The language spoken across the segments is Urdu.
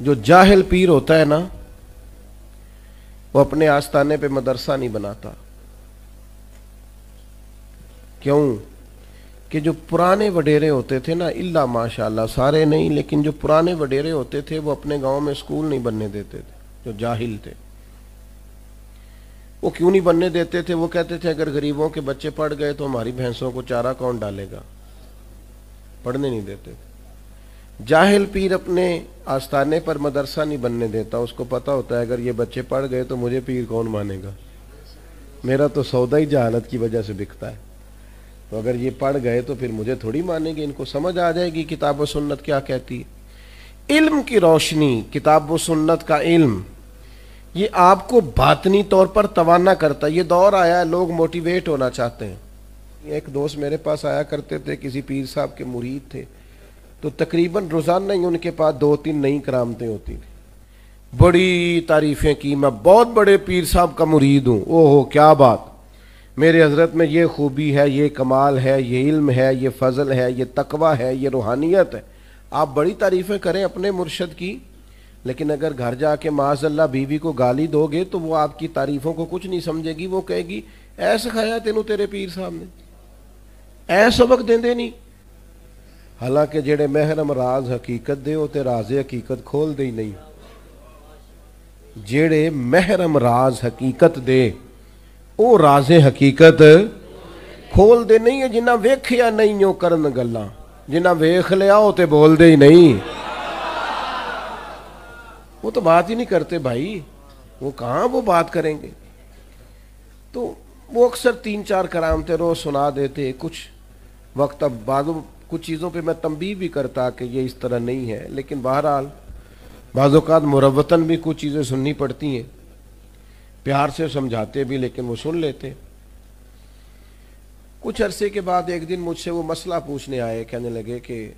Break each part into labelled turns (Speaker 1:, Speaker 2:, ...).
Speaker 1: جو جاہل پیر ہوتا ہے نا وہ اپنے آستانے پہ مدرسہ نہیں بناتا. کیوں؟ کہ جو پرانے وڈیرے ہوتے تھے نا، اللہ ماشاءاللہ سارے نہیں، لیکن جو پرانے وڈیرے ہوتے تھے وہ اپنے گاؤں میں اسکول نہیں بننے دیتے تھے. جو جاہل تھے وہ کیوں نہیں بننے دیتے تھے؟ وہ کہتے تھے اگر غریبوں کے بچے پڑھ گئے تو ہماری بھینسوں کو چارہ کون ڈالے گا، پڑھنے نہیں دیتے تھے. جاہل پیر اپنے آستانے پر مدرسہ نہیں بننے دیتا، اس کو پتا ہوتا ہے اگر یہ بچے پڑھ گئے تو مجھے پیر کون مانے گا، میرا تو سودا ہی جہالت کی وجہ سے بکتا ہے، تو اگر یہ پڑھ گئے تو پھر مجھے تھوڑی مانیں گے، ان کو سمجھ آ جائے گی کتاب و سنت کیا کہتی ہے. علم کی روشنی، کتاب و سنت کا علم، یہ آپ کو باطنی طور پر توانا کرتا ہے. یہ دور آیا ہے لوگ موٹیویٹ ہونا چاہتے ہیں. ایک دوست میرے پاس آیا کرتے تھے، کسی پیر صاحب کے مرید تھے، تو تقریباً روزانہ ہی ان کے پاس 2-3 نئی کرامتیں ہوتی تھیں. بڑی تعریفیں کی، میں بہت بڑے پیر صاحب کا مرید ہوں، اوہ کیا بات، میرے حضرت میں یہ خوبی ہے، یہ کمال ہے، یہ علم ہے، یہ فضل ہے، یہ تقوی ہے، یہ روحانیت ہے. آپ بڑی تعریفیں کریں اپنے مرشد کی، لیکن اگر گھر جا کے معاذ اللہ بیوی کو گالی دو گے تو وہ آپ کی تعریفوں کو کچھ نہیں سمجھے گی. وہ کہے گی اے سکھایا تینوں تیرے پیر صاحب نے، اے سبق دیندے نہیں. حالانکہ جڑے محرم راز حقیقت دے وہ تے راز حقیقت کھول دے ہی نہیں. جڑے محرم راز حقیقت دے او راز حقیقت کھول دے نہیں ہے. جنہ ویکھیا نہیں او کرن گلاں، جنہ ویکھ لیا او تے بول دے ہی نہیں. وہ تو بات ہی نہیں کرتے بھائی، وہ کہاں وہ بات کریں گے. تو وہ اکثر 3-4 کرامتیں روز سنا دیتے. کچھ وقت اب بعض کچھ چیزوں پہ میں تنبیہ بھی کرتا کہ یہ اس طرح نہیں ہے، لیکن بہرحال بعض اوقات مروتاً بھی کچھ چیزیں سننی پڑتی ہیں. پیار سے سمجھاتے بھی لیکن وہ سن لیتے. کچھ عرصے کے بعد ایک دن مجھ سے وہ مسئلہ پوچھنے آئے، کہنے لگے کہ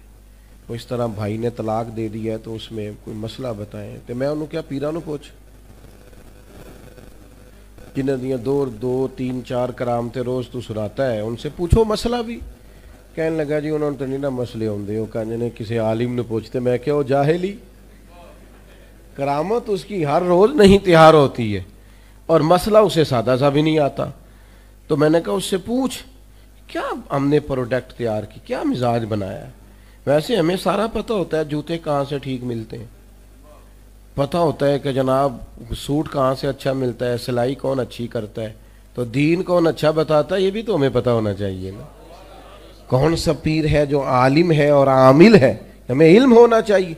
Speaker 1: وہ اس طرح بھائی نے طلاق دے دی ہے تو اس میں کوئی مسئلہ بتائیں. تو میں انہوں کیا پیرانوں پوچھ، جنہیں دیاں 2-3-4 کرامتیں روز تو سناتا ہے ان سے پوچھو مسئلہ بھی. کہنے لگا جی انہوں نے تو نہیں نا مسئلے ہوندے، وہ کہنے نے کسی عالم نے پوچھتے. میں کہ وہ جاہلی، کرامت اس کی ہر روز نہیں تیار ہوتی ہے اور مسئلہ اسے سادہ سا بھی نہیں آتا. تو میں نے کہا اس سے پوچھ کیا ہم نے پروڈکٹ تیار کی، کیا مزاج بنایا ہے. ویسے ہمیں سارا پتہ ہوتا ہے جوتے کہاں سے ٹھیک ملتے ہیں، پتہ ہوتا ہے کہ جناب سوٹ کہاں سے اچھا ملتا ہے، سلائی کون اچھی کرتا ہے، تو دین کون اچھا بتاتا ہے یہ بھی تو ہمیں پتہ ہونا چاہیے نا. کون سا پیر ہے جو عالم ہے اور عامل ہے، ہمیں علم ہونا چاہیے.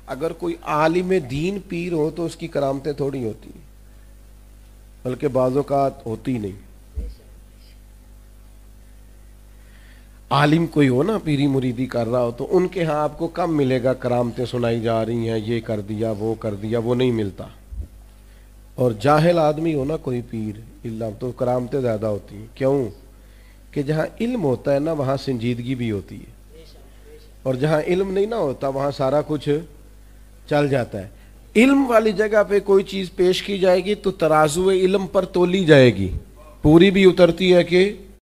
Speaker 1: اگر کوئی عالم دین پیر ہو تو اس کی کرامتیں تھوڑی ہوتی ہیں، بلکہ بعض اوقات ہوتی نہیں. عالم کوئی ہو نا پیری مریدی کر رہا ہو تو ان کے ہاں آپ کو کم ملے گا کرامتیں سنائی جا رہی ہیں، یہ کر دیا وہ کر دیا، وہ نہیں ملتا. اور جاہل آدمی ہو نا کوئی پیر اللہ تو کرامتیں زیادہ ہوتی ہیں. کیوں؟ کہ جہاں علم ہوتا ہے نا وہاں سنجیدگی بھی ہوتی ہے، اور جہاں علم نہیں نہ ہوتا وہاں سارا کچھ چل جاتا ہے. علم والی جگہ پہ کوئی چیز پیش کی جائے گی تو ترازو علم پر تولی جائے گی، پوری بھی اترتی ہے کہ